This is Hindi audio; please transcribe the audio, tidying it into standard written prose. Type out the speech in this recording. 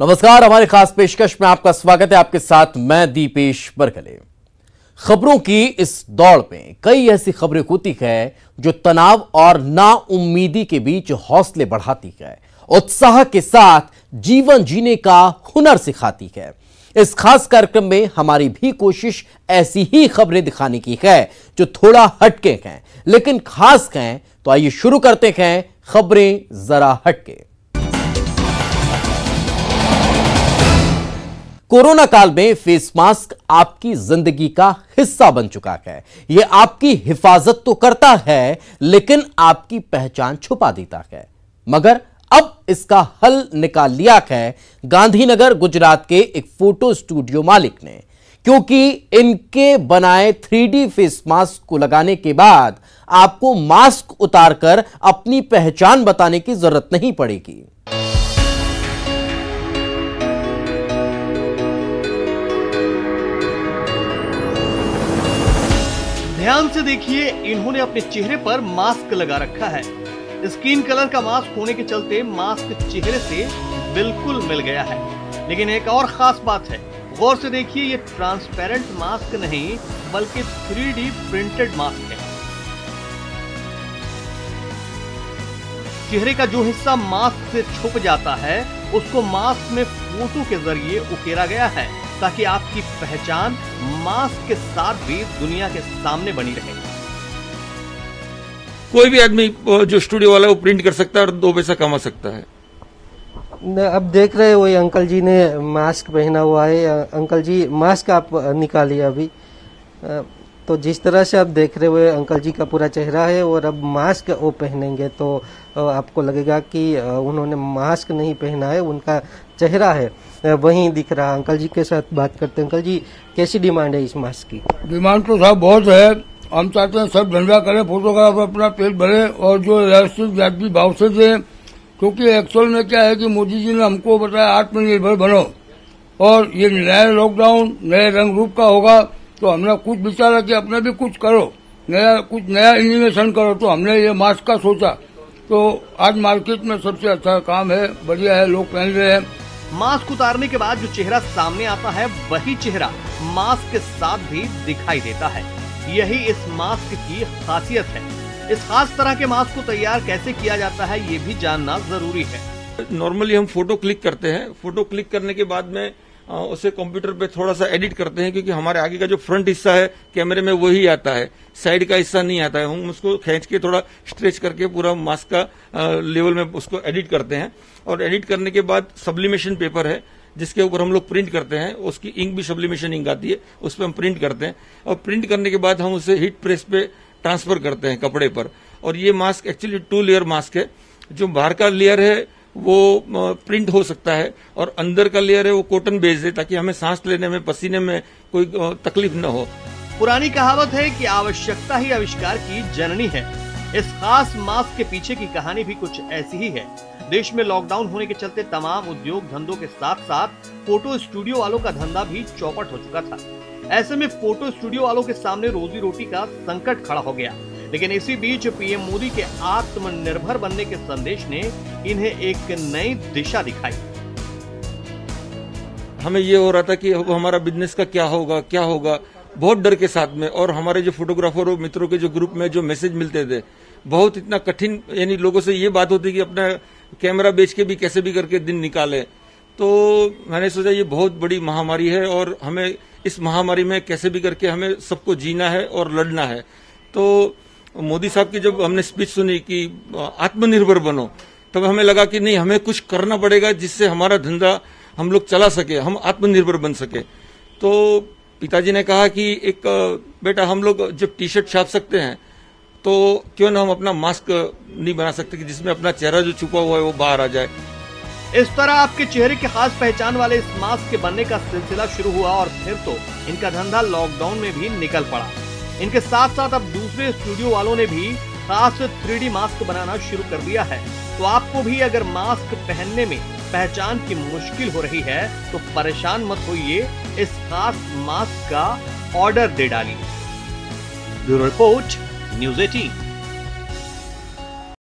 नमस्कार, हमारे खास पेशकश में आपका स्वागत है। आपके साथ मैं दीपेश बरकले। खबरों की इस दौड़ में कई ऐसी खबरें होती है जो तनाव और नाउम्मीदी के बीच हौसले बढ़ाती है, उत्साह के साथ जीवन जीने का हुनर सिखाती है। इस खास कार्यक्रम में हमारी भी कोशिश ऐसी ही खबरें दिखाने की है जो थोड़ा हटके हैं लेकिन खास हैं। तो आइए शुरू करते हैं खबरें जरा हटके। कोरोना काल में फेस मास्क आपकी जिंदगी का हिस्सा बन चुका है। यह आपकी हिफाजत तो करता है लेकिन आपकी पहचान छुपा देता है। मगर अब इसका हल निकाल लिया है गांधीनगर गुजरात के एक फोटो स्टूडियो मालिक ने, क्योंकि इनके बनाए 3D फेस मास्क को लगाने के बाद आपको मास्क उतारकर अपनी पहचान बताने की जरूरत नहीं पड़ेगी। ध्यान से देखिए, इन्होंने अपने चेहरे पर मास्क लगा रखा है। स्किन कलर का मास्क होने के चलते मास्क चेहरे से बिल्कुल मिल गया है। लेकिन एक और खास बात है, गौर से देखिए, ये ट्रांसपेरेंट मास्क नहीं बल्कि 3D प्रिंटेड मास्क है। चेहरे का जो हिस्सा मास्क से छुप जाता है उसको मास्क में फोटो के जरिए उकेरा गया है ताकि आपकी पहचान मास्क के साथ भी दुनिया के सामने बनी रहे। कोई भी आदमी जो स्टूडियो वाला है वो प्रिंट कर सकता है और 2 पैसा कमा सकता है। अब देख रहे हो, ये अंकल जी ने मास्क पहना हुआ है। अंकल जी, मास्क आप निकालिए अभी। तो जिस तरह से आप देख रहे हो, अंकल जी का पूरा चेहरा है और अब मास्क वो पहनेंगे तो आपको लगेगा कि उन्होंने मास्क नहीं पहना है, उनका चेहरा है वहीं दिख रहा। अंकल जी के साथ बात करते हैं। अंकल जी, कैसी डिमांड है इस मास्क की? डिमांड तो साहब बहुत है। हम चाहते हैं सब धंधा करें, फोटोग्राफर अपना पेट भरे और जो रियासती व्यापी भाव से दे, क्योंकि एक्चुअल में क्या है कि मोदी जी ने हमको बताया आत्मनिर्भर बनो, और ये नया लॉकडाउन नए रंग रूप का होगा तो हमने कुछ विचारा कि अपने भी कुछ करो, कुछ नया इनोवेशन करो। तो हमने ये मास्क का सोचा, तो आज मार्केट में सबसे अच्छा काम है, बढ़िया है, लोग पहन रहे हैं। मास्क उतारने के बाद जो चेहरा सामने आता है वही चेहरा मास्क के साथ भी दिखाई देता है। यही इस मास्क की खासियत है। इस खास तरह के मास्क को तैयार कैसे किया जाता है ये भी जानना जरूरी है। नॉर्मली हम फोटो क्लिक करते हैं, फोटो क्लिक करने के बाद में उसे कंप्यूटर पे थोड़ा सा एडिट करते हैं, क्योंकि हमारे आगे का जो फ्रंट हिस्सा है कैमरे में वही आता है, साइड का हिस्सा नहीं आता है। हम उसको खींच के थोड़ा स्ट्रेच करके पूरा मास्क का लेवल में उसको एडिट करते हैं, और एडिट करने के बाद सब्लिमेशन पेपर है जिसके ऊपर हम लोग प्रिंट करते हैं। उसकी इंक भी सब्लिमेशन इंक आती है, उस पर हम प्रिंट करते हैं, और प्रिंट करने के बाद हम उसे हीट प्रेस पे ट्रांसफर करते हैं कपड़े पर। और ये मास्क एक्चुअली 2 लेयर मास्क है। जो बाहर का लेयर है वो प्रिंट हो सकता है और अंदर का लेयर है वो कॉटन बेस्ड है, ताकि हमें सांस लेने में, पसीने में कोई तकलीफ न हो। पुरानी कहावत है कि आवश्यकता ही आविष्कार की जननी है। इस खास मास्क के पीछे की कहानी भी कुछ ऐसी ही है। देश में लॉकडाउन होने के चलते तमाम उद्योग धंधों के साथ साथ फोटो स्टूडियो वालों का धंधा भी चौपट हो चुका था। ऐसे में फोटो स्टूडियो वालों के सामने रोजी रोटी का संकट खड़ा हो गया। लेकिन इसी बीच पीएम मोदी के आत्मनिर्भर बनने के संदेश ने इन्हें एक नई दिशा दिखाई। हमें ये हो रहा था कि अब हमारा बिजनेस का क्या होगा, बहुत डर के साथ में। और हमारे जो फोटोग्राफर और मित्रों के जो ग्रुप में जो मैसेज मिलते थे, बहुत इतना कठिन, यानी लोगों से ये बात होती कि अपना कैमरा बेच के भी कैसे भी करके दिन निकाले। तो मैंने सोचा ये बहुत बड़ी महामारी है और हमें इस महामारी में कैसे भी करके हमें सबको जीना है और लड़ना है। तो मोदी साहब की जब हमने स्पीच सुनी कि आत्मनिर्भर बनो, तब हमें लगा कि नहीं, हमें कुछ करना पड़ेगा जिससे हमारा धंधा हम लोग चला सके, हम आत्मनिर्भर बन सके। तो पिताजी ने कहा कि एक बेटा, हम लोग जब टी शर्ट छाप सकते हैं तो क्यों ना हम अपना मास्क नहीं बना सकते कि जिसमें अपना चेहरा जो छुपा हुआ है वो बाहर आ जाए। इस तरह आपके चेहरे की खास पहचान वाले इस मास्क के बनने का सिलसिला शुरू हुआ और फिर तो इनका धंधा लॉकडाउन में भी निकल पड़ा। इनके साथ साथ अब दूसरे स्टूडियो वालों ने भी खास 3D मास्क बनाना शुरू कर दिया है। तो आपको भी अगर मास्क पहनने में पहचान की मुश्किल हो रही है तो परेशान मत होइए, इस खास मास्क का ऑर्डर दे डालिए। Bureau report, news 18।